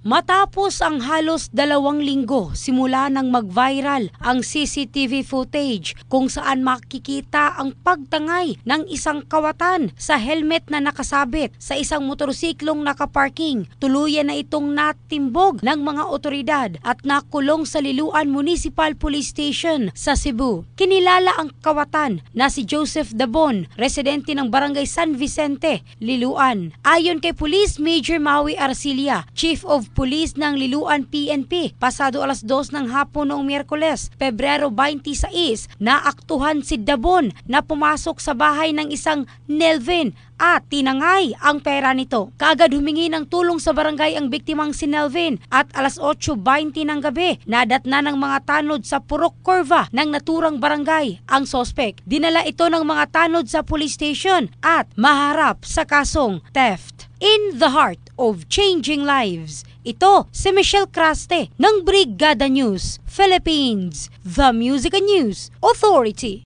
Matapos ang halos 2 linggo simula nang mag-viral ang CCTV footage kung saan makikita ang pagtangay ng isang kawatan sa helmet na nakasabit sa isang motorsiklong nakaparking, tuluyan na itong natimbog ng mga otoridad at nakulong sa Liloan Municipal Police Station sa Cebu. Kinilala ang kawatan na si Joseph Dabon, residente ng Barangay San Vicente, Liloan. Ayon kay Police Major Maui Arcilia, Chief of Police ng Liloan PNP, pasado 2:00 ng hapon noong Miyerkules, Pebrero 26, naaktuhan si Dabon na pumasok sa bahay ng isang Nelvin at tinangay ang pera nito. Kaagad humingi ng tulong sa barangay ang biktimang si Nelvin at 8:20 ng gabi, nadatna ng mga tanod sa Purok Corva ng naturang barangay ang sospek. Dinala ito ng mga tanod sa police station at maharap sa kasong theft. In the heart of changing lives, ito si Michelle Craste ng Brigada News Philippines, the Music and News Authority.